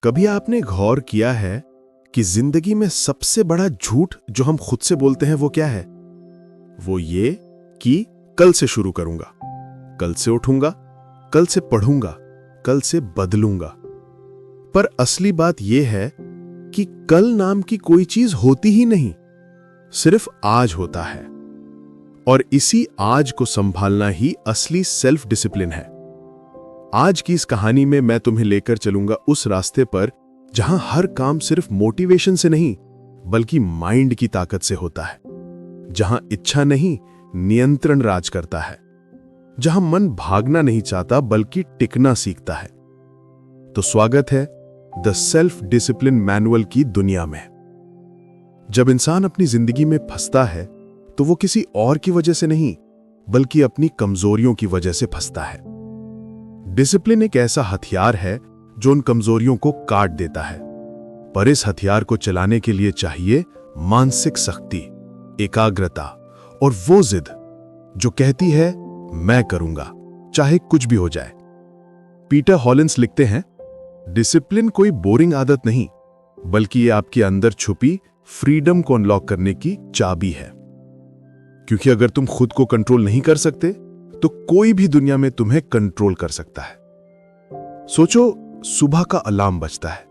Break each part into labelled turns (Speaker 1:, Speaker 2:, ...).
Speaker 1: कभी आपने गौर किया है कि जिंदगी में सबसे बड़ा झूठ जो हम खुद से बोलते हैं वो क्या है? वो ये कि कल से शुरू करूंगा, कल से उठूंगा, कल से पढ़ूंगा, कल से बदलूंगा। पर असली बात यह है कि कल नाम की कोई चीज होती ही नहीं, सिर्फ आज होता है। और इसी आज को संभालना ही असली सेल्फ डिसिप्लिन है। आज की इस कहानी में मैं तुम्हें लेकर चलूंगा उस रास्ते पर जहां हर काम सिर्फ मोटिवेशन से नहीं बल्कि माइंड की ताकत से होता है, जहां इच्छा नहीं नियंत्रण राज करता है, जहां मन भागना नहीं चाहता बल्कि टिकना सीखता है। तो स्वागत है द सेल्फ डिसिप्लिन मैनुअल की दुनिया में। जब इंसान अपनी जिंदगी में फंसता है तो वो किसी और की वजह से नहीं बल्कि अपनी कमजोरियों की वजह से फंसता है। डिसिप्लिन एक ऐसा हथियार है जो उन कमजोरियों को काट देता है, पर इस हथियार को चलाने के लिए चाहिए मानसिक शक्ति, एकाग्रता और वो जिद जो कहती है मैं करूंगा चाहे कुछ भी हो जाए। पीटर हॉलिंस लिखते हैं, डिसिप्लिन कोई बोरिंग आदत नहीं बल्कि ये आपके अंदर छुपी फ्रीडम को अनलॉक करने की चाबी है। क्योंकि अगर तुम खुद को कंट्रोल नहीं कर सकते तो कोई भी दुनिया में तुम्हें कंट्रोल कर सकता है। सोचो, सुबह का अलार्म बजता है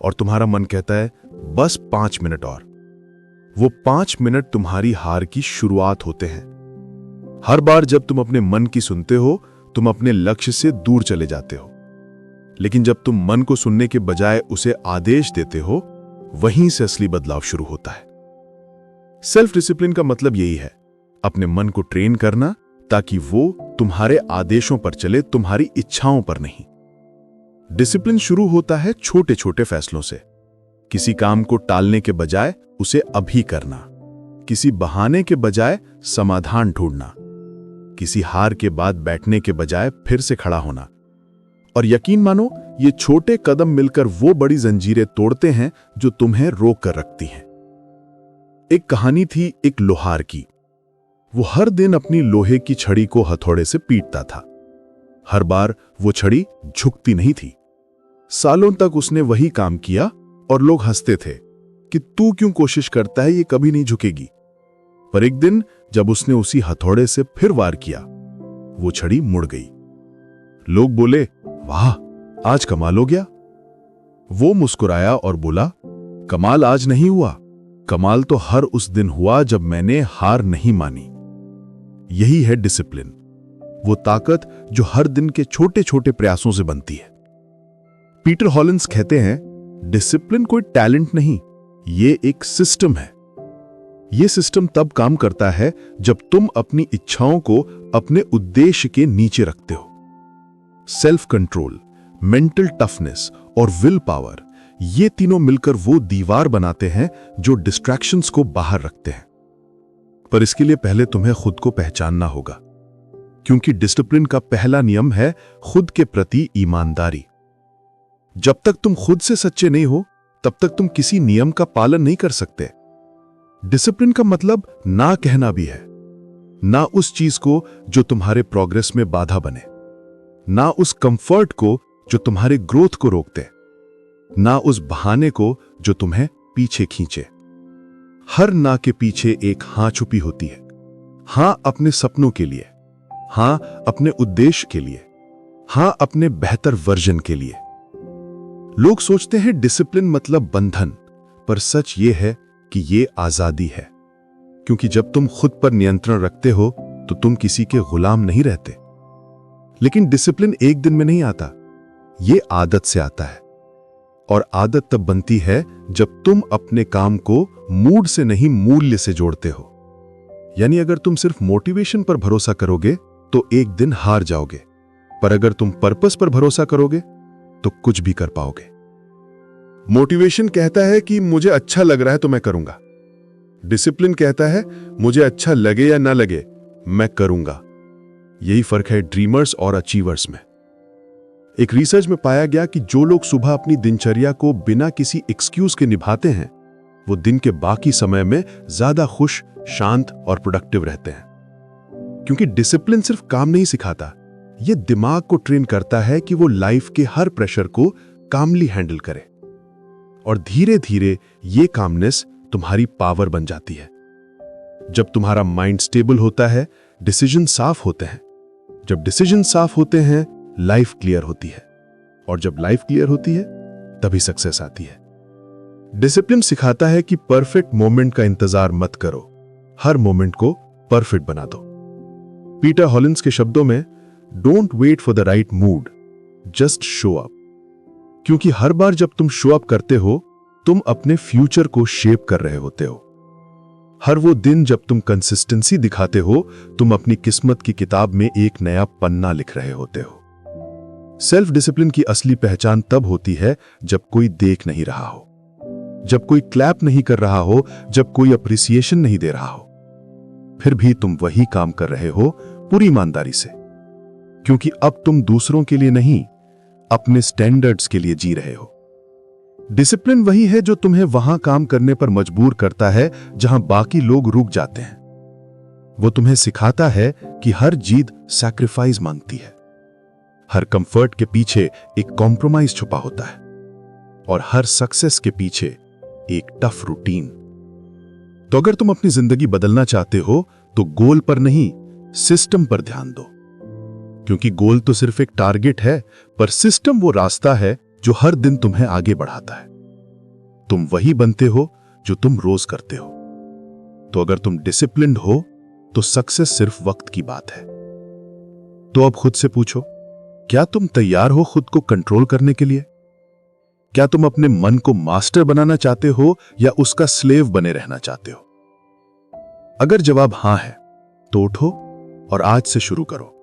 Speaker 1: और तुम्हारा मन कहता है बस 5 मिनट और। वो 5 मिनट तुम्हारी हार की शुरुआत होते हैं। हर बार जब तुम अपने मन की सुनते हो तुम अपने लक्ष्य से दूर चले जाते हो, लेकिन जब तुम मन को सुनने के बजाय उसे आदेश देते हो वहीं से असली बदलाव शुरू होता है। सेल्फ डिसिप्लिन का मतलब यही है, अपने मन को ट्रेन करना ताकि वो तुम्हारे आदेशों पर चले, तुम्हारी इच्छाओं पर नहीं। डिसिप्लिन शुरू होता है छोटे छोटे फैसलों से। किसी काम को टालने के बजाय उसे अभी करना, किसी बहाने के बजाय समाधान ढूंढना, किसी हार के बाद बैठने के बजाय फिर से खड़ा होना। और यकीन मानो, ये छोटे कदम मिलकर वो बड़ी जंजीरें तोड़ते हैं जो तुम्हें रोक कर रखती हैं। एक कहानी थी एक लोहार की। वो हर दिन अपनी लोहे की छड़ी को हथौड़े से पीटता था। हर बार वो छड़ी झुकती नहीं थी। सालों तक उसने वही काम किया और लोग हंसते थे कि तू क्यों कोशिश करता है, ये कभी नहीं झुकेगी। पर एक दिन जब उसने उसी हथौड़े से फिर वार किया, वो छड़ी मुड़ गई। लोग बोले, वाह, आज कमाल हो गया। वो मुस्कुराया और बोला, कमाल आज नहीं हुआ, कमाल तो हर उस दिन हुआ जब मैंने हार नहीं मानी। यही है डिसिप्लिन, वो ताकत जो हर दिन के छोटे छोटे प्रयासों से बनती है। पीटर हॉलिंस कहते हैं, डिसिप्लिन कोई टैलेंट नहीं, ये एक सिस्टम है। ये सिस्टम तब काम करता है जब तुम अपनी इच्छाओं को अपने उद्देश्य के नीचे रखते हो। सेल्फ कंट्रोल, मेंटल टफनेस और विल पावर, ये तीनों मिलकर वो दीवार बनाते हैं जो डिस्ट्रैक्शंस को बाहर रखते हैं। पर इसके लिए पहले तुम्हें खुद को पहचानना होगा, क्योंकि डिसिप्लिन का पहला नियम है खुद के प्रति ईमानदारी। जब तक तुम खुद से सच्चे नहीं हो तब तक तुम किसी नियम का पालन नहीं कर सकते। डिसिप्लिन का मतलब ना कहना भी है, ना उस चीज को जो तुम्हारे प्रोग्रेस में बाधा बने, ना उस कंफर्ट को जो तुम्हारे ग्रोथ को रोकते, ना उस बहाने को जो तुम्हें पीछे खींचे। हर ना के पीछे एक हां छुपी होती है। हां अपने सपनों के लिए, हां अपने उद्देश्य के लिए, हां अपने बेहतर वर्जन के लिए। लोग सोचते हैं डिसिप्लिन मतलब बंधन, पर सच ये है कि ये आजादी है। क्योंकि जब तुम खुद पर नियंत्रण रखते हो तो तुम किसी के गुलाम नहीं रहते। लेकिन डिसिप्लिन एक दिन में नहीं आता, ये आदत से आता है। और आदत तब बनती है जब तुम अपने काम को मूड से नहीं मूल्य से जोड़ते हो। यानी अगर तुम सिर्फ मोटिवेशन पर भरोसा करोगे तो एक दिन हार जाओगे, पर अगर तुम पर्पस पर भरोसा करोगे तो कुछ भी कर पाओगे। मोटिवेशन कहता है कि मुझे अच्छा लग रहा है तो मैं करूंगा। डिसिप्लिन कहता है मुझे अच्छा लगे या ना लगे मैं करूंगा। यही फर्क है ड्रीमर्स और अचीवर्स में। एक रिसर्च में पाया गया कि जो लोग सुबह अपनी दिनचर्या को बिना किसी एक्सक्यूज के निभाते हैं वो दिन के बाकी समय में ज्यादा खुश, शांत और प्रोडक्टिव रहते हैं। क्योंकि डिसिप्लिन सिर्फ काम नहीं सिखाता, ये दिमाग को ट्रेन करता है कि वो लाइफ के हर प्रेशर को कामली हैंडल करे। और धीरे धीरे ये कामनेस तुम्हारी पावर बन जाती है। जब तुम्हारा माइंड स्टेबल होता है, डिसीजन साफ होते हैं। जब डिसीजन साफ होते हैं, लाइफ क्लियर होती है। और जब लाइफ क्लियर होती है, तभी सक्सेस आती है। डिसिप्लिन सिखाता है कि परफेक्ट मोमेंट का इंतजार मत करो, हर मोमेंट को परफेक्ट बना दो। पीटर हॉलिंस के शब्दों में, don't wait for the right mood, just show up. क्योंकि हर बार जब तुम शो अप करते हो, तुम अपने फ्यूचर को शेप कर रहे होते हो। हर वो दिन जब तुम कंसिस्टेंसी दिखाते हो, तुम अपनी किस्मत की किताब में एक नया पन्ना लिख रहे होते हो। सेल्फ डिसिप्लिन की असली पहचान तब होती है जब कोई देख नहीं रहा हो, जब कोई क्लैप नहीं कर रहा हो, जब कोई अप्रिसिएशन नहीं दे रहा हो, फिर भी तुम वही काम कर रहे हो पूरी ईमानदारी से। क्योंकि अब तुम दूसरों के लिए नहीं, अपने स्टैंडर्ड्स के लिए जी रहे हो। डिसिप्लिन वही है जो तुम्हें वहां काम करने पर मजबूर करता है जहां बाकी लोग रुक जाते हैं। वो तुम्हें सिखाता है कि हर जीत सैक्रिफाइस मांगती है। हर कंफर्ट के पीछे एक कॉम्प्रोमाइज छुपा होता है, और हर सक्सेस के पीछे एक टफ रूटीन। तो अगर तुम अपनी जिंदगी बदलना चाहते हो, तो गोल पर नहीं, सिस्टम पर ध्यान दो। क्योंकि गोल तो सिर्फ एक टारगेट है, पर सिस्टम वो रास्ता है जो हर दिन तुम्हें आगे बढ़ाता है। तुम वही बनते हो जो तुम रोज करते हो। तो अगर तुम डिसिप्लिन्ड हो, तो सक्सेस सिर्फ वक्त की बात है। तो अब खुद से पूछो, क्या तुम तैयार हो खुद को कंट्रोल करने के लिए? क्या तुम अपने मन को मास्टर बनाना चाहते हो या उसका स्लेव बने रहना चाहते हो? अगर जवाब हां है, तो उठो और आज से शुरू करो।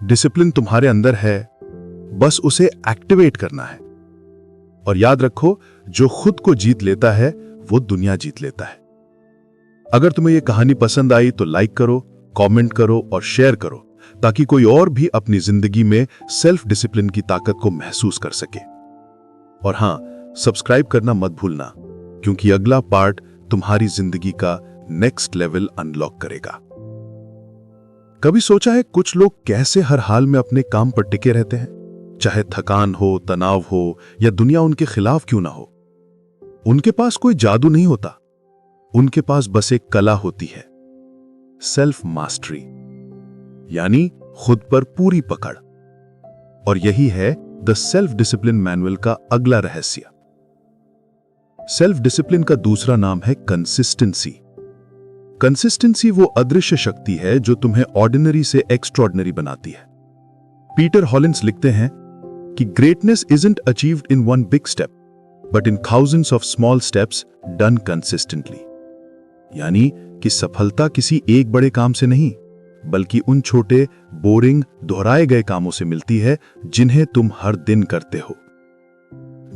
Speaker 1: डिसिप्लिन तुम्हारे अंदर है, बस उसे एक्टिवेट करना है। और याद रखो, जो खुद को जीत लेता है, वो दुनिया जीत लेता है। अगर तुम्हें यह कहानी पसंद आई तो लाइक करो, कमेंट करो और शेयर करो, ताकि कोई और भी अपनी जिंदगी में सेल्फ डिसिप्लिन की ताकत को महसूस कर सके। और हां, सब्सक्राइब करना मत भूलना, क्योंकि अगला पार्ट तुम्हारी जिंदगी का नेक्स्ट लेवल अनलॉक करेगा। कभी सोचा है कुछ लोग कैसे हर हाल में अपने काम पर टिके रहते हैं? चाहे थकान हो, तनाव हो या दुनिया उनके खिलाफ क्यों ना हो। उनके पास कोई जादू नहीं होता, उनके पास बस एक कला होती है, सेल्फ मास्टरी, यानी खुद पर पूरी पकड़। और यही है द सेल्फ डिसिप्लिन मैनुअल का अगला रहस्य। सेल्फ डिसिप्लिन का दूसरा नाम है कंसिस्टेंसी। कंसिस्टेंसी वो अदृश्य शक्ति है जो तुम्हें ऑर्डिनरी से एक्स्ट्रॉर्डिनरी बनाती है। पीटर हॉलिंस लिखते हैं कि greatness isn't achieved in one big step, but in thousands of small steps done consistently. यानी कि सफलता किसी एक बड़े काम से नहीं, बल्कि उन छोटे, बोरिंग, दोहराए गए कामों से मिलती है जिन्हें तुम हर दिन करते हो।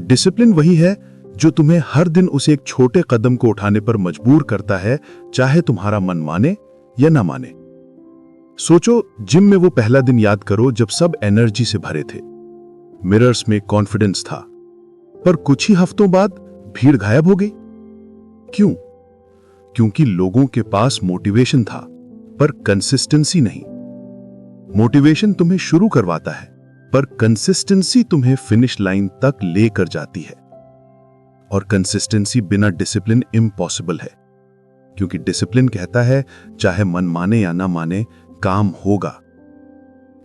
Speaker 1: डिसिप्लिन वही है जो तुम्हें हर दिन उस एक छोटे कदम को उठाने पर मजबूर करता है, चाहे तुम्हारा मन माने या ना माने। सोचो, जिम में वो पहला दिन याद करो जब सब एनर्जी से भरे थे, मिरर्स में कॉन्फिडेंस था, पर कुछ ही हफ्तों बाद भीड़ गायब हो गई। क्यों? क्योंकि लोगों के पास मोटिवेशन था, पर कंसिस्टेंसी नहीं। मोटिवेशन तुम्हें शुरू करवाता है, पर कंसिस्टेंसी तुम्हें फिनिश लाइन तक लेकर जाती है। और कंसिस्टेंसी बिना डिसिप्लिन इम्पॉसिबल है, क्योंकि डिसिप्लिन कहता है चाहे मन माने या ना माने, काम होगा।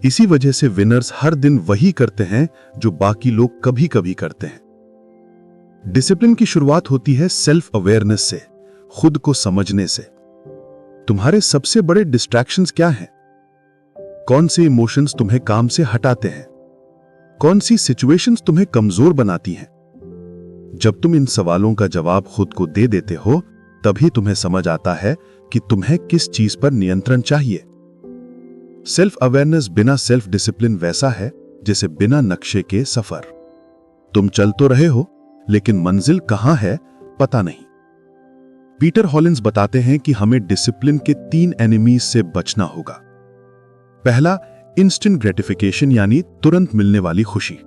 Speaker 1: इसी वजह से विनर्स हर दिन वही करते हैं जो बाकी लोग कभी कभी करते हैं। डिसिप्लिन की शुरुआत होती है सेल्फ अवेयरनेस से, खुद को समझने से। तुम्हारे सबसे बड़े डिस्ट्रैक्शंस क्या हैं? कौन से इमोशंस तुम्हें काम से हटाते हैं? कौन सी सिचुएशंस तुम्हें कमजोर बनाती हैं? जब तुम इन सवालों का जवाब खुद को दे देते हो, तभी तुम्हें समझ आता है कि तुम्हें किस चीज पर नियंत्रण चाहिए। सेल्फ अवेयरनेस बिना सेल्फ डिसिप्लिन वैसा है जैसे बिना नक्शे के सफर। तुम चल तो रहे हो, लेकिन मंजिल कहां है पता नहीं। पीटर हॉलिंस बताते हैं कि हमें डिसिप्लिन के 3 एनिमीज से बचना होगा। पहला, इंस्टेंट ग्रेटिफिकेशन यानी तुरंत मिलने वाली खुशी।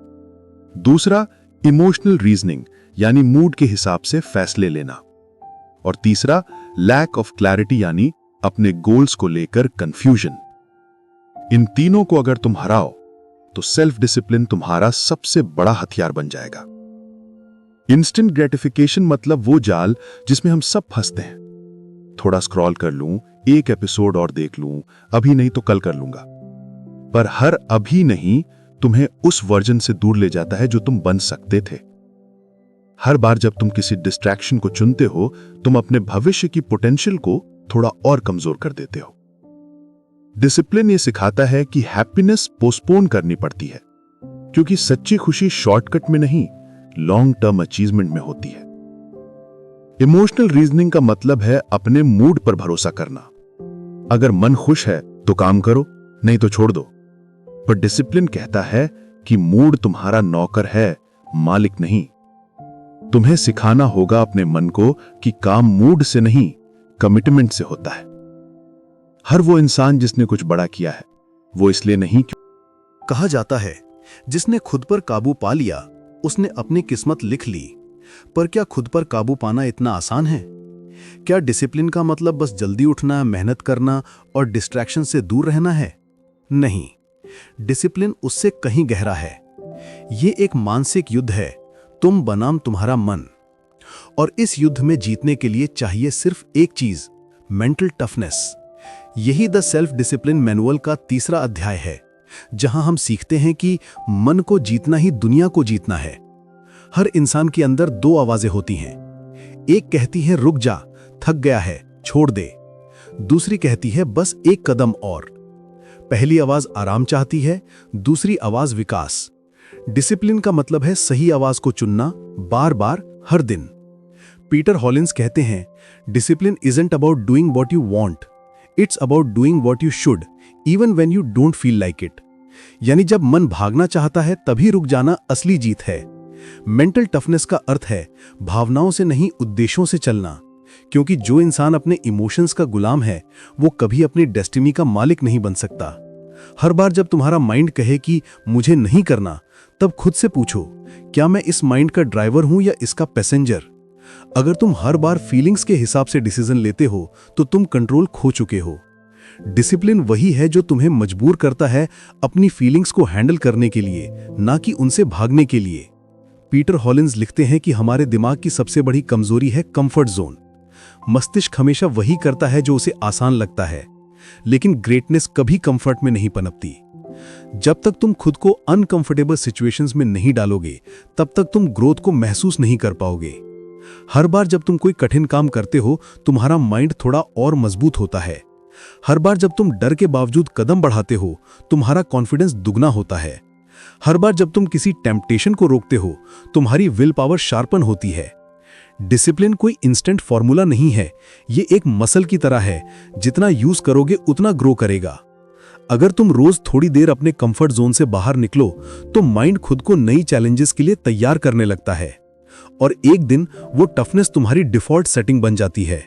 Speaker 1: दूसरा, इमोशनल रीजनिंग यानी मूड के हिसाब से फैसले लेना। और तीसरा, लैक ऑफ क्लैरिटी यानी अपने गोल्स को लेकर कंफ्यूजन। इन तीनों को अगर तुम हराओ,
Speaker 2: तो सेल्फ डिसिप्लिन तुम्हारा सबसे बड़ा हथियार बन जाएगा। इंस्टेंट ग्रेटिफिकेशन मतलब वो जाल जिसमें हम सब फंसते हैं। थोड़ा स्क्रॉल कर लूं, एक एपिसोड और देख लूं, अभी नहीं तो कल कर लूंगा। पर हर अभी नहीं तुम्हें उस वर्जन से दूर ले जाता है जो तुम बन सकते थे। हर बार जब तुम किसी डिस्ट्रैक्शन को चुनते हो, तुम अपने भविष्य की पोटेंशियल को थोड़ा और कमजोर कर देते हो। डिसिप्लिन ये सिखाता है कि हैप्पीनेस पोस्टपोन करनी पड़ती है, क्योंकि सच्ची खुशी शॉर्टकट में नहीं, लॉन्ग टर्म अचीवमेंट में होती है। इमोशनल रीजनिंग का मतलब है अपने मूड पर भरोसा करना। अगर मन खुश है तो काम करो, नहीं तो छोड़ दो। पर डिसिप्लिन कहता है कि मूड तुम्हारा नौकर है, मालिक नहीं। तुम्हें सिखाना होगा अपने मन को कि काम मूड से नहीं, कमिटमेंट से होता है। हर वो इंसान जिसने कुछ बड़ा किया है, वो इसलिए नहीं
Speaker 1: कहा जाता है जिसने खुद पर काबू पा लिया उसने अपनी किस्मत लिख ली। पर क्या खुद पर काबू पाना इतना आसान है? क्या डिसिप्लिन का मतलब बस जल्दी उठना, मेहनत करना और डिस्ट्रैक्शन से दूर रहना है? नहीं, डिसिप्लिन उससे कहीं गहरा है। ये एक मानसिक युद्ध है, तुम बनाम तुम्हारा मन। और इस युद्ध में जीतने के लिए चाहिए सिर्फ एक चीज, मेंटल टफनेस। यही द सेल्फ डिसिप्लिन मैनुअल का तीसरा अध्याय है, जहां हम सीखते हैं कि मन को जीतना ही दुनिया को जीतना है। हर इंसान के अंदर दो आवाजें होती हैं। एक कहती है रुक जा, थक गया है, छोड़ दे। दूसरी कहती है बस एक कदम और। पहली आवाज आराम चाहती है, दूसरी आवाज विकास। डिसिप्लिन का मतलब है सही आवाज को चुनना, बार बार, हर दिन। पीटर हॉलिंस कहते हैं discipline isn't about doing what you want, it's about doing what you should even when you don't feel like it. यानी जब मन भागना चाहता है तभी रुक जाना असली जीत है। मेंटल टफनेस का अर्थ है भावनाओं से नहीं, उद्देश्यों से चलना। क्योंकि जो इंसान अपने इमोशंस का गुलाम है वो कभी अपनी डेस्टिनी का मालिक नहीं बन सकता। हर बार जब तुम्हारा माइंड कहे कि मुझे नहीं करना, तब खुद से पूछो, क्या मैं इस माइंड का ड्राइवर हूं या इसका पैसेंजर? अगर तुम हर बार फीलिंग्स के हिसाब से डिसीजन लेते हो तो तुम कंट्रोल खो चुके हो। डिसिप्लिन वही है जो तुम्हें मजबूर करता है अपनी फीलिंग्स को हैंडल करने के लिए, ना कि उनसे भागने के लिए। पीटर हॉलिंस लिखते हैं कि हमारे दिमाग की सबसे बड़ी कमजोरी है कंफर्ट जोन। मस्तिष्क हमेशा वही करता है जो उसे आसान लगता है, लेकिन ग्रेटनेस कभी कंफर्ट में नहीं पनपती। जब तक तुम खुद को अनकंफर्टेबल सिचुएशंस में नहीं डालोगे, तब तक तुम ग्रोथ को महसूस नहीं कर पाओगे। हर बार जब तुम कोई कठिन काम करते हो, तुम्हारा माइंड थोड़ा और मजबूत होता है। हर बार जब तुम डर के बावजूद कदम बढ़ाते हो, तुम्हारा कॉन्फिडेंस दुगना होता है। हर बार जब तुम किसी टेम्पटेशन को रोकते हो, तुम्हारी विल पावर शार्पन होती है। डिसिप्लिन कोई इंस्टेंट फॉर्मूला नहीं है, ये एक मसल की तरह है, जितना यूज करोगे उतना ग्रो करेगा। अगर तुम रोज थोड़ी देर अपने कंफर्ट जोन से बाहर निकलो, तो माइंड खुद को नई चैलेंजेस के लिए तैयार करने लगता है और एक दिन वो टफनेस तुम्हारी डिफॉल्ट सेटिंग बन जाती है।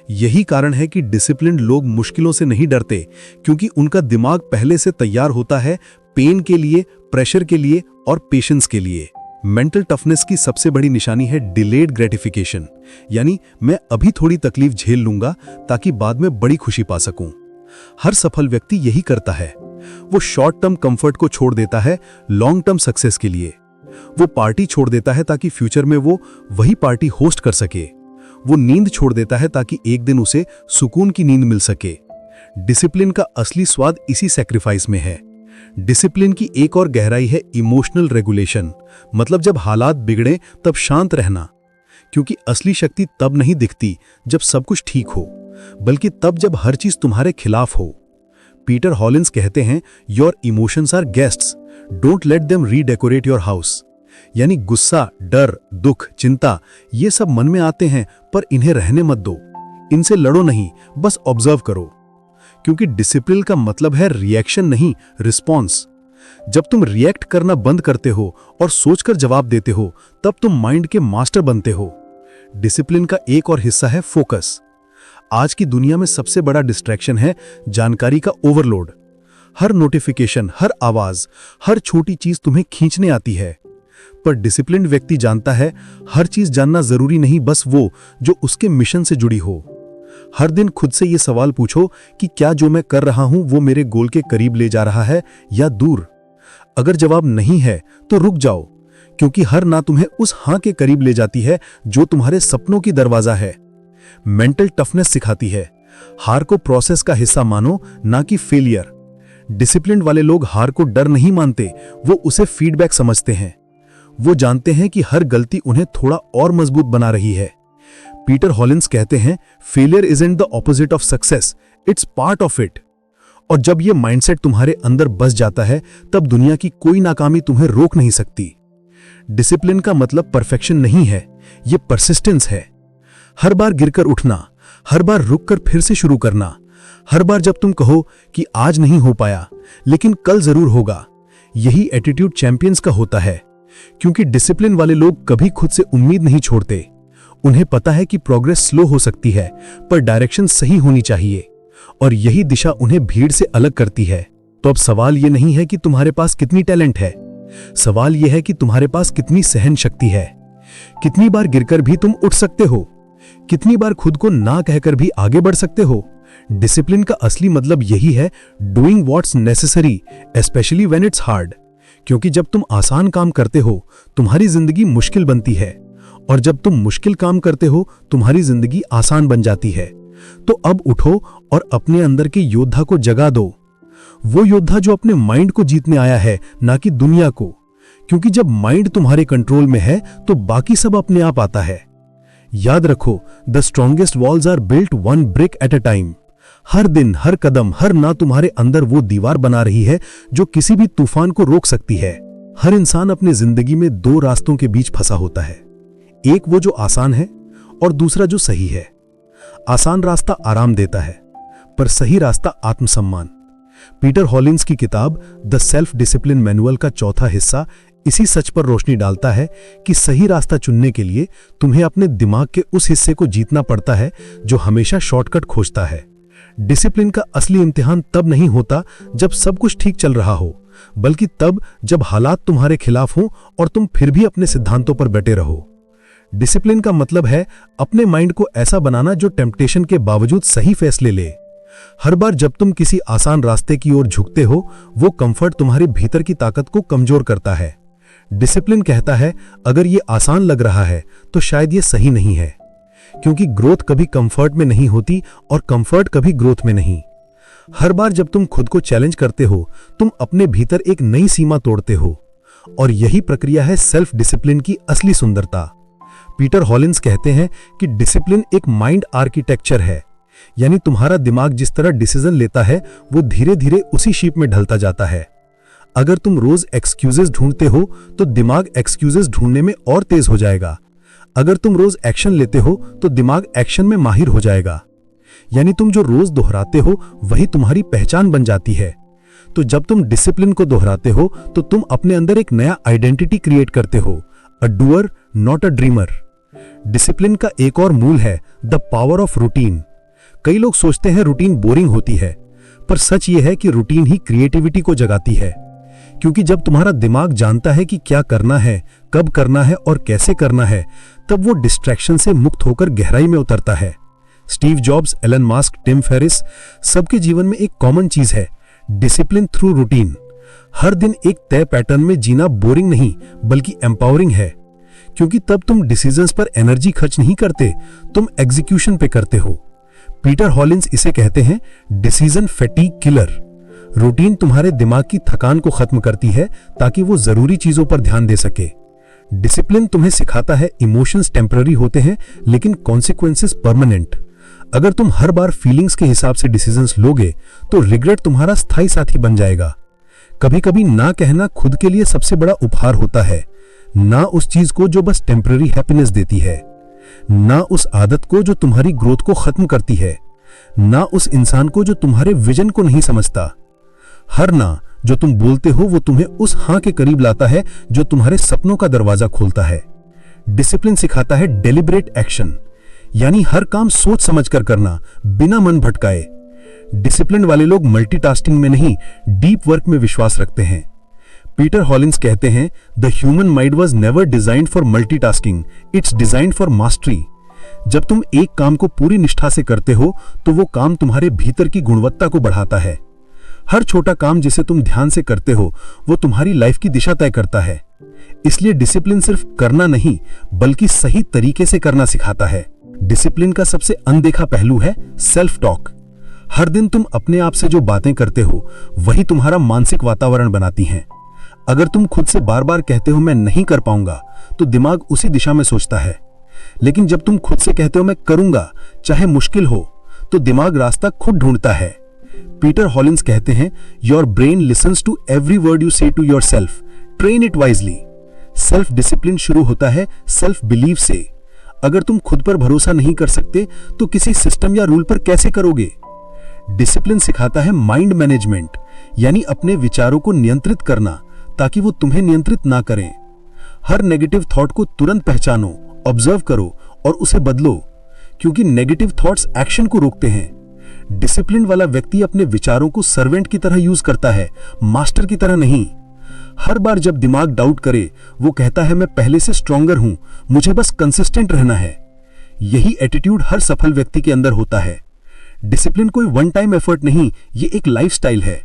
Speaker 1: यही कारण है कि डिसिप्लिन्ड लोग मुश्किलों से नहीं डरते, क्योंकि उनका दिमाग पहले से तैयार होता है पेन के लिए, प्रेशर के लिए और पेशेंस के लिए। मेंटल टफनेस की सबसे बड़ी निशानी है डिलेड ग्रेटिफिकेशन, यानी मैं अभी थोड़ी तकलीफ झेल लूंगा ताकि बाद में बड़ी खुशी पा सकूं। हर सफल व्यक्ति यही करता है। वो शॉर्ट टर्म कंफर्ट को छोड़ देता है लॉन्ग टर्म सक्सेस के लिए। वो पार्टी छोड़ देता है ताकि फ्यूचर में वो वही पार्टी होस्ट कर सके। वो नींद छोड़ देता है ताकि एक दिन उसे सुकून की नींद मिल सके। डिसिप्लिन का असली स्वाद इसी सैक्रिफाइस में है। डिसिप्लिन की एक और गहराई है इमोशनल रेगुलेशन, मतलब जब हालात बिगड़े तब शांत रहना। क्योंकि असली शक्ति तब नहीं दिखती जब सब कुछ ठीक हो, बल्कि तब जब हर चीज तुम्हारे खिलाफ हो। पीटर हॉलिंस कहते हैं your emotions are guests, don't let them redecorate your house. यानी गुस्सा, डर, दुख, चिंता, ये सब मन में आते हैं, पर इन्हें रहने मत दो। इनसे लड़ो नहीं, बस ऑब्जर्व करो। क्योंकि डिसिप्लिन का मतलब है रिएक्शन नहीं, रिस्पॉन्स। जब तुम रिएक्ट करना बंद करते हो और सोचकर जवाब देते हो, तब तुम माइंड के मास्टर बनते हो। डिसिप्लिन का एक और हिस्सा है फोकस। आज की दुनिया में सबसे बड़ा डिस्ट्रैक्शन है जानकारी का ओवरलोड। हर नोटिफिकेशन, हर आवाज, हर छोटी चीज तुम्हें खींचने आती है। पर डिसिप्लिन्ड व्यक्ति जानता है हर चीज जानना जरूरी नहीं, बस वो जो उसके मिशन से जुड़ी हो। हर दिन खुद से ये सवाल पूछो कि क्या जो मैं कर रहा हूं वो मेरे गोल के करीब ले जा रहा है या दूर।
Speaker 3: अगर जवाब नहीं है तो रुक जाओ, क्योंकि हर ना तुम्हें उस हां के करीब ले जाती है जो तुम्हारे सपनों की दरवाजा है। मेंटल टफनेस सिखाती है, हार को प्रोसेस का हिस्सा मानो, ना कि फेलियर। डिसिप्लिन वाले लोग हार को डर नहीं मानते, वो उसे फीडबैक समझते हैं। वो जानते हैं कि हर गलती उन्हें थोड़ा और मजबूत बना रही है। पीटर हॉलिंस कहते हैं, failure isn't the opposite of success, it's part of it. और जब ये माइंडसेट तुम्हारे अंदर बस जाता है, तब दुनिया की कोई नाकामी तुम्हें रोक नहीं सकती। डिसिप्लिन का मतलब परफेक्शन नहीं है, ये परसिस्टेंस है। हर बार गिरकर उठना, हर बार रुककर फिर से शुरू करना, हर बार जब तुम कहो कि आज नहीं हो पाया लेकिन कल जरूर होगा, यही एटीट्यूड चैंपियंस का होता है। क्योंकि डिसिप्लिन वाले लोग कभी खुद से उम्मीद नहीं छोड़ते। उन्हें पता है कि प्रोग्रेस स्लो हो सकती है, पर डायरेक्शन सही होनी चाहिए, और यही दिशा उन्हें भीड़ से अलग करती है। तो अब सवाल यह नहीं है कि तुम्हारे पास कितनी टैलेंट है, सवाल यह है कि तुम्हारे पास कितनी सहन शक्ति है। कितनी बार गिरकर भी तुम उठ सकते हो, कितनी बार खुद को ना कहकर भी आगे बढ़ सकते हो। डिसिप्लिन का असली मतलब यही है, doing what's necessary especially when it's hard. क्योंकि जब तुम आसान काम करते हो, तुम्हारी जिंदगी मुश्किल बनती है, और जब तुम मुश्किल काम करते हो, तुम्हारी जिंदगी आसान बन जाती है। तो अब उठो और अपने अंदर के योद्धा को जगा दो, वो योद्धा जो अपने माइंड को जीतने आया है, ना कि दुनिया को। क्योंकि जब माइंड तुम्हारे कंट्रोल में है तो बाकी सब अपने आप आता है। याद रखो, the strongest walls are built one brick at a time. हर दिन, हर कदम, हर ना तुम्हारे अंदर वो दीवार बना रही है जो किसी भी तूफान को रोक सकती है। हर इंसान अपनी जिंदगी में दो रास्तों के बीच फंसा होता है, एक वो जो आसान है और दूसरा जो सही है। आसान रास्ता आराम देता है, पर सही रास्ता आत्मसम्मान। पीटर हॉलिंस की किताब द सेल्फ डिसिप्लिन मैनुअल का चौथा हिस्सा इसी सच पर रोशनी डालता है कि सही रास्ता चुनने के लिए तुम्हें अपने दिमाग के उस हिस्से को जीतना पड़ता है जो हमेशा शॉर्टकट खोजता है। डिसिप्लिन का असली इम्तिहान तब नहीं होता जब सब कुछ ठीक चल रहा हो, बल्कि तब जब हालात तुम्हारे खिलाफ हों और तुम फिर भी अपने सिद्धांतों पर डटे रहो। डिसिप्लिन का मतलब है अपने माइंड को ऐसा बनाना जो टेम्पटेशन के बावजूद सही फैसले ले। हर बार जब तुम किसी आसान रास्ते की ओर झुकते हो, वो कंफर्ट तुम्हारे भीतर की ताकत को कमजोर करता है। डिसिप्लिन कहता है, अगर ये आसान लग रहा है तो शायद ये सही नहीं है, क्योंकि ग्रोथ कभी कंफर्ट में नहीं होती और कंफर्ट कभी ग्रोथ में नहीं। हर बार जब तुम खुद को चैलेंज करते हो, तुम अपने भीतर एक नई सीमा तोड़ते हो, और यही प्रक्रिया है सेल्फ डिसिप्लिन की असली सुंदरता। पीटर हॉलिंस कहते हैं कि डिसिप्लिन एक माइंड आर्किटेक्चर है, यानी तुम्हारा दिमाग जिस तरह डिसीजन लेता है वो धीरे धीरे उसी शेप में ढलता जाता है। अगर तुम रोज एक्सक्यूजेस ढूंढते हो तो दिमाग एक्सक्यूजेस ढूंढने में और तेज हो जाएगा। अगर तुम रोज एक्शन लेते हो तो दिमाग एक्शन में माहिर हो जाएगा। यानी तुम जो रोज दोहराते हो वही तुम्हारी पहचान बन जाती है। तो जब तुम डिसिप्लिन को दोहराते हो तो तुम अपने अंदर एक नया आइडेंटिटी क्रिएट करते हो, a doer not a dreamer. Discipline का एक और मूल है द पावर ऑफ रूटीन। कई लोग सोचते हैं रूटीन बोरिंग होती है, पर सच यह है कि रूटीन ही क्रिएटिविटी को जगाती है। क्योंकि जब तुम्हारा दिमाग जानता है कि क्या करना है, कब करना है और कैसे करना है, तब वो डिस्ट्रैक्शन से मुक्त होकर गहराई में उतरता है। Steve Jobs, Elon Musk, Tim Ferriss, सबके जीवन में एक कॉमन चीज है, डिसिप्लिन थ्रू रूटीन। हर दिन एक तय पैटर्न में जीना बोरिंग नहीं बल्कि एम्पावरिंग है, क्योंकि तब तुम डिसीजंस पर एनर्जी खर्च नहीं करते, तुम एग्जीक्यूशन पे करते हो। पीटर हॉलिंस इसे कहते हैं डिसीजन फैटीग किलर। रूटीन तुम्हारे दिमाग की थकान को खत्म करती है ताकि वो जरूरी चीजों पर ध्यान दे सके। डिसिप्लिन तुम्हें सिखाता है इमोशंस टेम्पररी होते हैं लेकिन कॉन्सिक्वेंसेस परमानेंट। अगर तुम हर बार फीलिंग्स के हिसाब से डिसीजंस लोगे तो रिग्रेट तुम्हारा स्थायी साथी बन जाएगा। कभी कभी ना कहना खुद के लिए सबसे बड़ा उपहार होता है, ना उस चीज को जो बस टेम्पररी हैप्पीनेस देती है, ना उस आदत को जो तुम्हारी ग्रोथ को खत्म करती है, ना उस इंसान को जो तुम्हारे विजन को नहीं समझता। हर ना जो तुम बोलते हो वो तुम्हें उस हां के करीब लाता है जो तुम्हारे सपनों का दरवाजा खोलता है। डिसिप्लिन सिखाता है डेलिब्रेट एक्शन, यानी हर काम सोच समझकर करना, बिना मन भटकाए। डिसिप्लिन वाले लोग मल्टीटास्किंग में नहीं, डीप वर्क में विश्वास रखते हैं। पीटर हॉलिंस कहते हैं, the human mind was never designed for multitasking, it's designed for mastery. जब तुम एक काम को पूरी निष्ठा से करते हो तो वो काम तुम्हारे भीतर की गुणवत्ता को बढ़ाता है। हर छोटा काम जिसे तुम ध्यान से करते हो वो तुम्हारी लाइफ की दिशा तय करता है। इसलिए डिसिप्लिन सिर्फ करना नहीं बल्कि सही तरीके से करना सिखाता है। डिसिप्लिन का सबसे अनदेखा पहलू है सेल्फ टॉक। हर दिन तुम अपने आप से जो बातें करते हो वही तुम्हारा मानसिक वातावरण बनाती हैं। अगर तुम खुद से बार बार कहते हो मैं नहीं कर पाऊंगा तो दिमाग उसी दिशा में सोचता है। लेकिन जब तुम खुद से कहते हो मैं करूंगा चाहे मुश्किल हो तो दिमाग रास्ता खुद ढूंढता है। पीटर हॉलिंस कहते हैं your brain listens to every word you say to yourself, train it wisely. Self discipline शुरू होता है सेल्फ बिलीव से। अगर तुम खुद पर भरोसा नहीं कर सकते तो किसी सिस्टम या रूल पर कैसे करोगे? डिसिप्लिन सिखाता है माइंड मैनेजमेंट, यानी अपने विचारों को नियंत्रित करना ताकि वो तुम्हें नियंत्रित ना करें। हर नेगेटिव थॉट को तुरंत पहचानो, ऑब्जर्व करो और उसे बदलो, क्योंकि नेगेटिव थॉट्स एक्शन को रोकते हैं। डिसिप्लिन वाला व्यक्ति अपने विचारों को सर्वेंट की तरह यूज करता है, मास्टर की तरह नहीं। हर बार जब दिमाग डाउट करे वो कहता है मैं पहले से स्ट्रॉन्गर हूं, मुझे बस कंसिस्टेंट रहना है। यही एटीट्यूड हर सफल व्यक्ति के अंदर होता है। डिसिप्लिन कोई वन टाइम एफर्ट नहीं, ये एक लाइफस्टाइल है।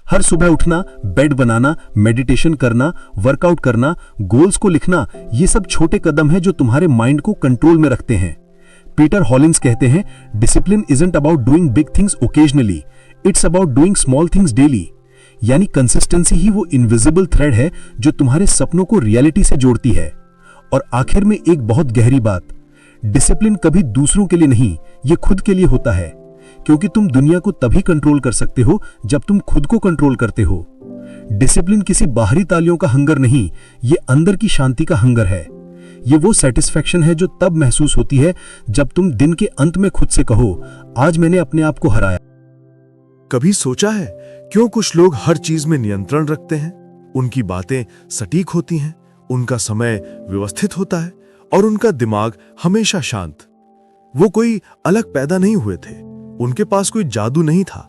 Speaker 3: हर सुबह उठना, बेड बनाना, मेडिटेशन करना, वर्कआउट करना, गोल्स को लिखना, ये सब छोटे कदम हैं जो तुम्हारे माइंड को कंट्रोल में रखते हैं। पीटर हॉलिंस कहते हैं discipline isn't about doing big things occasionally, it's about doing small things daily. यानी कंसिस्टेंसी ही वो इनविजिबल थ्रेड है जो तुम्हारे सपनों को रियलिटी से जोड़ती है। और आखिर में एक बहुत गहरी बात, डिसिप्लिन कभी दूसरों के लिए नहीं, ये खुद के लिए होता है, क्योंकि तुम दुनिया को तभी कंट्रोल कर सकते हो जब तुम खुद को कंट्रोल करते हो। डिसिप्लिन किसी बाहरी तालियों का हंगर नहीं, ये अंदर की शांति का हंगर है। ये वो सेटिस्फैक्शन है जो तब महसूस होती है जब तुम दिन के अंत में खुद से कहो आज मैंने अपने आप को हराया।
Speaker 1: कभी सोचा है क्यों कुछ लोग हर चीज में नियंत्रण रखते हैं? उनकी बातें सटीक होती हैं, उनका समय व्यवस्थित होता है और उनका दिमाग हमेशा शांत। वो कोई अलग पैदा नहीं हुए थे, उनके पास कोई जादू नहीं था।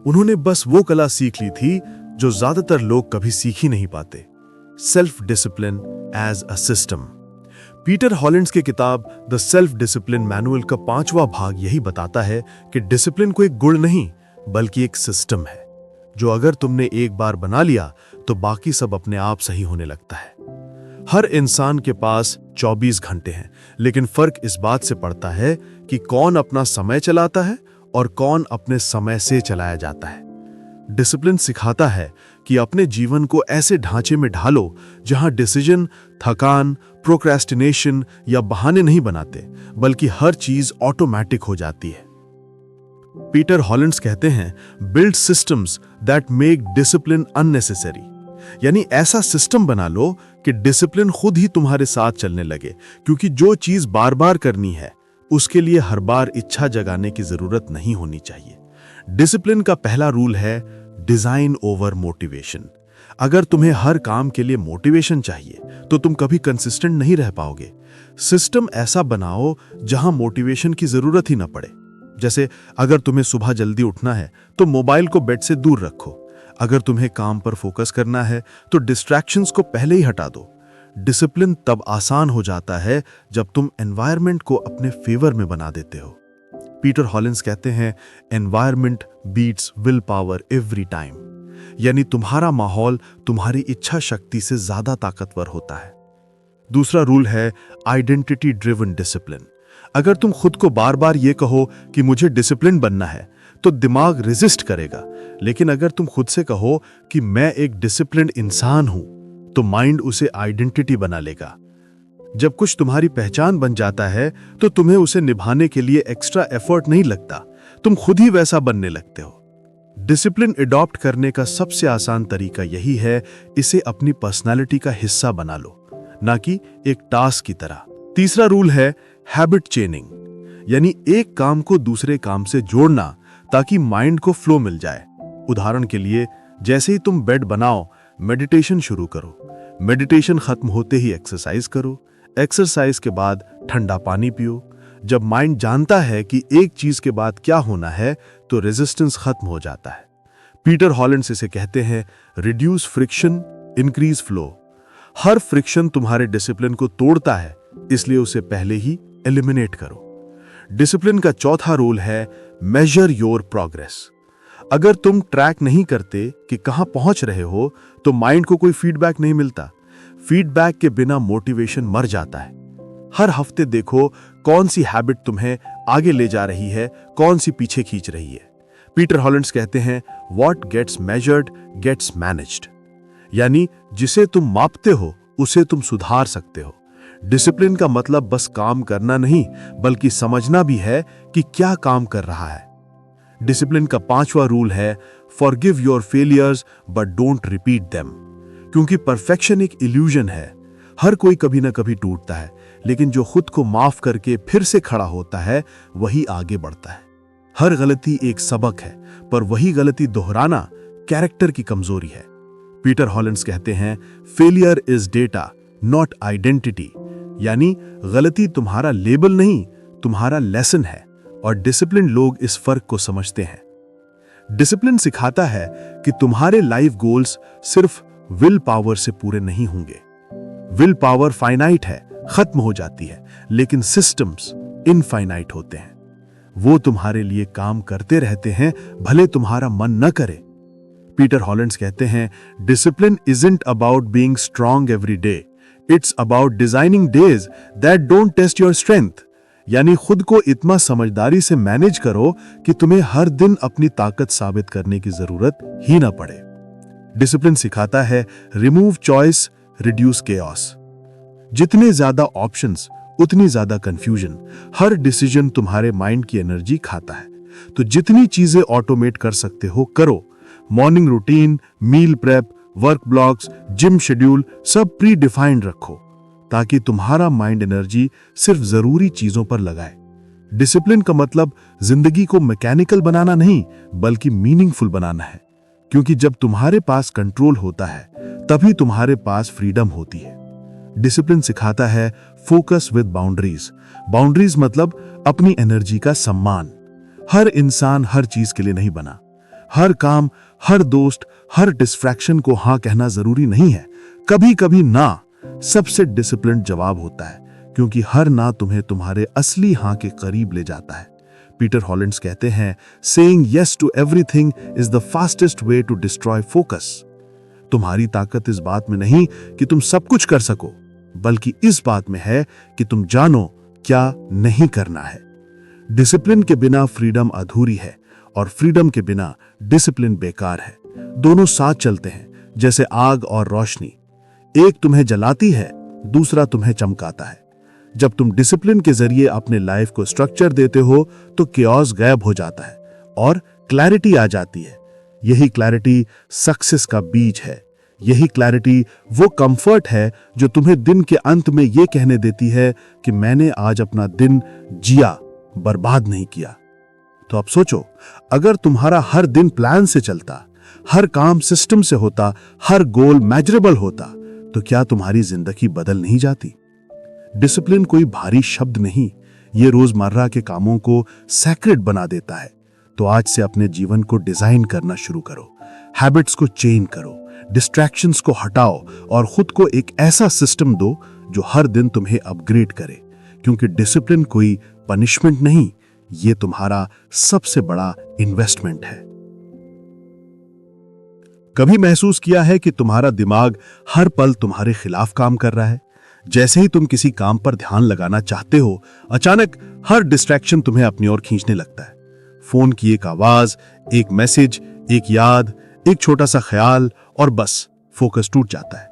Speaker 1: उन्होंने बस वो कला सीख ली थी जो ज्यादातर लोग कभी सीख ही नहीं पाते, self discipline as a system. Peter Hollins की किताब द सेल्फ डिसिप्लिन मैनुअल का 5वां भाग यही बताता है कि डिसिप्लिन कोई गुण नहीं बल्कि एक सिस्टम है जो अगर तुमने एक बार बना लिया तो बाकी सब अपने आप सही होने लगता है। हर इंसान के पास 24 घंटे हैं, लेकिन फर्क इस बात से पड़ता है कि कौन अपना समय चलाता है और कौन अपने समय से चलाया जाता है। डिसिप्लिन सिखाता है कि अपने जीवन को ऐसे ढांचे में ढालो जहां डिसीजन, थकान, प्रोक्रेस्टिनेशन या बहाने नहीं बनाते, बल्कि हर चीज ऑटोमेटिक हो जाती है। पीटर हॉलिंस कहते हैं build systems that make discipline unnecessary, यानी ऐसा सिस्टम बना लो कि डिसिप्लिन खुद ही तुम्हारे साथ चलने लगे, क्योंकि जो चीज बार बार करनी है उसके लिए हर बार इच्छा जगाने की जरूरत नहीं होनी चाहिए। डिसिप्लिन का पहला रूल है डिजाइन ओवर मोटिवेशन। अगर तुम्हें हर काम के लिए मोटिवेशन चाहिए तो तुम कभी कंसिस्टेंट नहीं रह पाओगे। सिस्टम ऐसा बनाओ जहां मोटिवेशन की जरूरत ही ना पड़े। जैसे अगर तुम्हें सुबह जल्दी उठना है तो मोबाइल को बेड से दूर रखो। अगर तुम्हें काम पर फोकस करना है तो डिस्ट्रैक्शंस को पहले ही हटा दो। डिसिप्लिन तब आसान हो जाता है जब तुम एनवायरनमेंट को अपने फेवर में बना देते हो। पीटर हॉलिंस कहते हैं environment beats willpower every time, यानी तुम्हारा माहौल तुम्हारी इच्छा शक्ति से ज्यादा ताकतवर होता है। दूसरा रूल है आइडेंटिटी ड्रिवन डिसिप्लिन। अगर तुम खुद को बार बार ये कहो कि मुझे डिसिप्लिन बनना है तो दिमाग रेजिस्ट करेगा, लेकिन अगर तुम खुद से कहो कि मैं एक डिसिप्लिन्ड इंसान हूं तो माइंड उसे आइडेंटिटी बना लेगा। जब कुछ तुम्हारी पहचान बन जाता है तो तुम्हें उसे निभाने के लिए एक्स्ट्रा एफर्ट नहीं लगता, तुम खुद ही वैसा बनने लगते हो। डिसिप्लिन अडॉप्ट करने का सबसे आसान तरीका यही है, इसे अपनी पर्सनालिटी का हिस्सा बना लो, ना कि एक टास्क की तरह। तीसरा रूल है हैबिट चेनिंग, यानी एक काम को दूसरे काम से जोड़ना ताकि माइंड को फ्लो मिल जाए। उदाहरण के लिए, जैसे ही तुम बेड बनाओ, मेडिटेशन शुरू करो, मेडिटेशन खत्म होते ही एक्सरसाइज करो, एक्सरसाइज के बाद ठंडा पानी पियो। जब माइंड जानता है कि एक चीज के बाद क्या होना है तो रेजिस्टेंस खत्म हो जाता है। पीटर हॉलिंस इसे कहते हैं रिड्यूस फ्रिक्शन, इंक्रीज फ्लो। हर फ्रिक्शन तुम्हारे डिसिप्लिन को तोड़ता है, इसलिए उसे पहले ही एलिमिनेट करो। डिसिप्लिन का चौथा रूल है मेजर योर प्रोग्रेस। अगर तुम ट्रैक नहीं करते कि कहां पहुंच रहे हो, तो माइंड को कोई फीडबैक नहीं मिलता। फीडबैक के बिना मोटिवेशन मर जाता है। हर हफ्ते देखो कौन सी हैबिट तुम्हें आगे ले जा रही है, कौन सी पीछे खींच रही है। पीटर हॉलैंड्स कहते हैं, what gets measured gets managed, यानी जिसे तुम मापते हो उसे तुम सुधार सकते हो। डिसिप्लिन का मतलब बस काम करना नहीं, बल्कि समझना भी है कि क्या काम कर रहा है। डिसिप्लिन का 5वां रूल है, forgive your failures but don't repeat them. क्योंकि परफेक्शन एक इल्यूजन है। हर कोई कभी ना कभी टूटता है, लेकिन जो खुद को माफ करके फिर से खड़ा होता है वही आगे बढ़ता है। हर गलती एक सबक है, पर वही गलती दोहराना कैरेक्टर की कमजोरी है। पीटर हॉलैंड्स कहते हैं, failure is data not identity, यानी गलती तुम्हारा लेबल नहीं, तुम्हारा लेसन है। और डिसिप्लिन लोग इस फर्क को समझते हैं। डिसिप्लिन सिखाता है कि तुम्हारे लाइफ गोल्स सिर्फ विल पावर से पूरे नहीं होंगे। विल पावर फाइनाइट है, खत्म हो जाती है, लेकिन सिस्टम्स इनफाइनाइट होते हैं। वो तुम्हारे लिए काम करते रहते हैं, भले तुम्हारा मन न करे। पीटर हॉलैंड्स कहते हैं, discipline isn't about being strong every day, it's about designing days that don't test your strength. यानी खुद को इतना समझदारी से मैनेज करो कि तुम्हें हर दिन अपनी ताकत साबित करने की जरूरत ही ना पड़े। डिसिप्लिन सिखाता है, रिमूव चॉइस रिड्यूस केओस। जितने ज्यादा ऑप्शंस उतनी ज्यादा कंफ्यूजन। हर डिसीजन तुम्हारे माइंड की एनर्जी खाता है। तो जितनी चीजें ऑटोमेट कर सकते हो करो। Morning routine, meal prep, work blocks, gym schedule सब प्री डिफाइंड रखो, ताकि तुम्हारा माइंड एनर्जी सिर्फ जरूरी चीजों पर लगाए। डिसिप्लिन का मतलब जिंदगी को मैकेनिकल बनाना नहीं, बल्कि मीनिंगफुल बनाना है। क्योंकि जब तुम्हारे पास कंट्रोल होता है, तभी तुम्हारे पास फ्रीडम होती है। डिसिप्लिन सिखाता है, फोकस विद बाउंड्रीज। बाउंड्रीज मतलब अपनी एनर्जी का सम्मान। हर इंसान हर चीज के लिए नहीं बना। हर काम, हर दोस्त, हर डिस्ट्रैक्शन को हाँ कहना जरूरी नहीं है। कभी कभी ना सबसे डिसिप्लिन जवाब होता है, क्योंकि हर ना तुम्हें तुम्हारे असली हाँ के करीब ले जाता है। पीटर हॉलैंड्स कहते हैं, saying yes to everything is the fastest way to destroy focus. तुम्हारी ताकत इस बात में नहीं कि तुम सब कुछ कर सको, बल्कि इस बात में है कि तुम जानो क्या नहीं करना है। डिसिप्लिन के बिना फ्रीडम अधूरी है, और फ्रीडम के बिना डिसिप्लिन बेकार है। दोनों साथ चलते हैं, जैसे आग और रोशनी। एक तुम्हें जलाती है, दूसरा तुम्हें चमकाता है। जब तुम डिसिप्लिन के जरिए अपने लाइफ को स्ट्रक्चर देते हो, तो केओस गायब हो जाता है और क्लैरिटी आ जाती है। यही क्लैरिटी सक्सेस का बीज है। यही क्लैरिटी वो कंफर्ट है जो तुम्हें दिन के अंत में ये कहने देती है कि मैंने आज अपना दिन जिया, बर्बाद नहीं किया। तो अब सोचो, अगर तुम्हारा हर दिन प्लान से चलता, हर काम सिस्टम से होता, हर गोल मेजरेबल होता, तो क्या तुम्हारी जिंदगी बदल नहीं जाती? डिसिप्लिन कोई भारी शब्द नहीं, ये रोजमर्रा के कामों को सैक्रेड बना देता है। तो आज से अपने जीवन को डिजाइन करना शुरू करो। हैबिट्स को चेंज करो, डिस्ट्रैक्शंस को हटाओ और खुद को एक ऐसा सिस्टम दो जो हर दिन तुम्हें अपग्रेड करे। क्योंकि डिसिप्लिन कोई पनिशमेंट नहीं, ये तुम्हारा सबसे बड़ा इन्वेस्टमेंट है। कभी महसूस किया है कि तुम्हारा दिमाग हर पल तुम्हारे खिलाफ काम कर रहा है? जैसे ही तुम किसी काम पर ध्यान लगाना चाहते हो, अचानक हर डिस्ट्रैक्शन तुम्हें अपनी ओर खींचने लगता है। फोन की एक आवाज, एक मैसेज, एक याद, एक छोटा सा ख्याल, और बस फोकस टूट जाता है।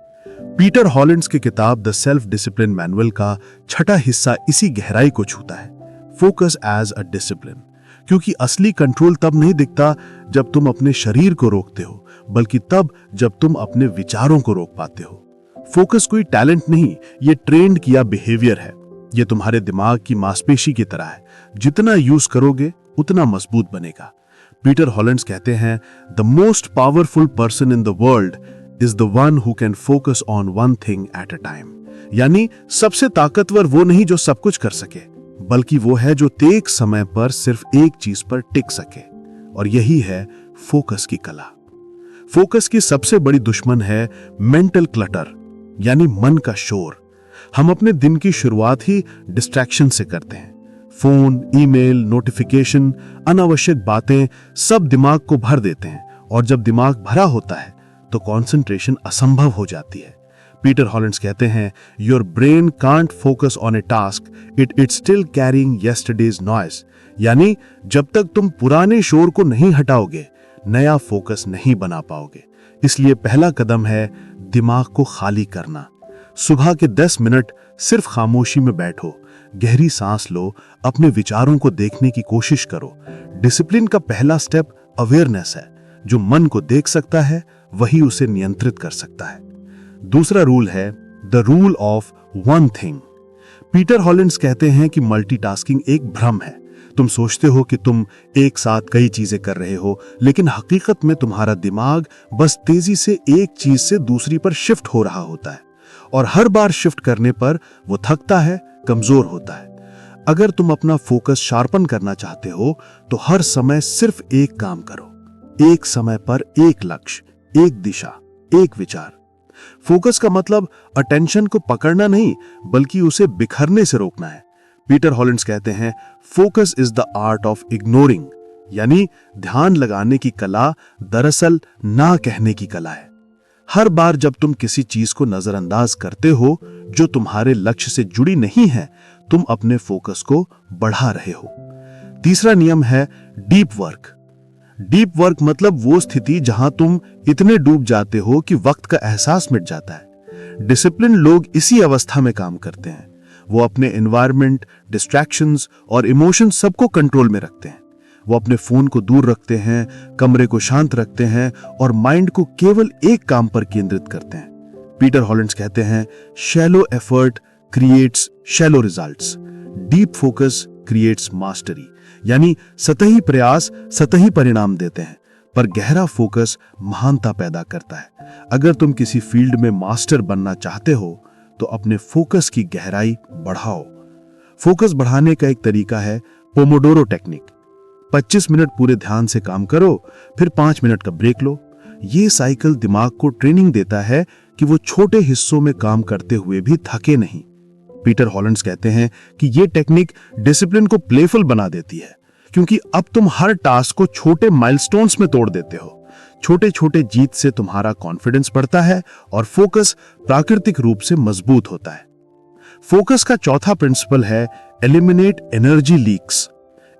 Speaker 1: पीटर हॉलैंड्स की किताब द सेल्फ डिसिप्लिन मैनुअल का 6वां हिस्सा इसी गहराई को छूता है, फोकस एज अ डिसिप्लिन। क्योंकि असली कंट्रोल तब नहीं दिखता जब तुम अपने शरीर को रोकते हो, बल्कि तब जब तुम अपने विचारों को रोक पाते हो। फोकस कोई टैलेंट नहीं, ये ट्रेंड किया बिहेवियर है। ये तुम्हारे दिमाग की मांसपेशी की तरह है, जितना यूज करोगे उतना मजबूत बनेगा। पीटर हॉलैंड्स कहते हैं, the most powerful person in the world is the one who can focus on one thing at a time. यानी सबसे ताकतवर वो नहीं जो सब कुछ कर सके, बल्कि वो है जो एक समय पर सिर्फ एक चीज पर टिक सके। और यही है फोकस की कला। फोकस की सबसे बड़ी दुश्मन है मेंटल क्लटर, यानी मन का शोर। हम अपने दिन की शुरुआत ही डिस्ट्रैक्शन से करते हैं।
Speaker 2: फोन, ईमेल, नोटिफिकेशन, अनावश्यक बातें सब दिमाग को भर देते हैं, और जब दिमाग भरा होता है तो कंसंट्रेशन असंभव हो जाती है। पीटर हॉलिंस कहते हैं, your brain can't focus on A task, it's still carrying yesterday's noise. यानी जब तक तुम पुराने शोर को नहीं हटाओगे, नया फोकस नहीं बना पाओगे। इसलिए पहला कदम है दिमाग को खाली करना। सुबह के 10 मिनट सिर्फ खामोशी में बैठो, गहरी सांस लो, अपने विचारों को देखने की कोशिश करो। डिसिप्लिन का पहला स्टेप अवेयरनेस है। जो मन को देख सकता है वही उसे नियंत्रित कर सकता है। दूसरा रूल है the rule of one thing. Peter Hollins कहते हैं कि मल्टीटास्किंग एक भ्रम है। तुम सोचते हो कि तुम एक साथ कई चीजें कर रहे हो, लेकिन हकीकत में तुम्हारा दिमाग बस तेजी से एक चीज से दूसरी पर शिफ्ट हो रहा होता है, और हर बार शिफ्ट करने पर वो थकता है, कमजोर होता है। अगर तुम अपना फोकस शार्पन करना चाहते हो तो हर समय सिर्फ एक काम करो, एक समय पर एक लक्ष्य, एक दिशा, एक विचार। फोकस का मतलब अटेंशन को पकड़ना नहीं, बल्कि उसे बिखरने से रोकना है। पीटर हॉलिंस कहते हैं, focus is the art of ignoring, यानी ध्यान लगाने की कला दरअसल ना कहने की कला है। हर बार जब तुम किसी चीज को नजरअंदाज करते हो जो तुम्हारे लक्ष्य से जुड़ी नहीं है, तुम अपने फोकस को बढ़ा रहे हो। तीसरा नियम है डीप वर्क। डीप वर्क मतलब वो स्थिति जहां तुम इतने डूब जाते हो कि वक्त का एहसास मिट जाता है। डिसिप्लिन लोग इसी अवस्था में काम करते हैं। वो अपने एनवायरनमेंट, डिस्ट्रैक्शंस और इमोशंस सबको कंट्रोल में रखते हैं। वो अपने फोन को दूर रखते हैं, कमरे को शांत रखते हैं और माइंड को केवल एक काम पर केंद्रित करते हैं। पीटर हॉलिंस कहते हैं, shallow effort creates shallow results, deep focus creates mastery. यानी सतही प्रयास सतही परिणाम देते हैं, पर गहरा फोकस महानता पैदा करता है। अगर तुम किसी फील्ड में मास्टर बनना चाहते हो तो अपने फोकस की गहराई बढ़ाओ। फोकस बढ़ाने का एक तरीका है पोमोडोरो टेक्निक। 25 मिनट पूरे ध्यान से काम करो, फिर 5 मिनट का ब्रेक लो। ये साइकिल दिमाग को ट्रेनिंग देता है कि वो छोटे हिस्सों में काम करते हुए भी थके नहीं। पीटर हॉलिंस कहते हैं कि ये टेक्निक डिसिप्लिन को प्लेफुल बना देती है, क्योंकि अब तुम हर टास्क को छोटे माइलस्टोन्स में तोड़ देते हो। छोटे छोटे जीत से तुम्हारा कॉन्फिडेंस बढ़ता है और फोकस प्राकृतिक रूप से मजबूत होता है। फोकस का चौथा प्रिंसिपल है eliminate energy leaks.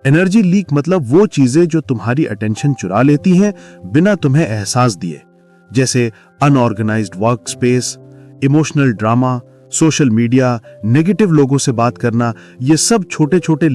Speaker 2: Energy leak मतलब वो चीजें जो तुम्हारी अटेंशन चुरा लेती हैं बिना तुम्हें एहसास दिए, जैसे unorganised work space, emotional drama, social media, negative लोगों से बात करना। ये सब छोटे छोटे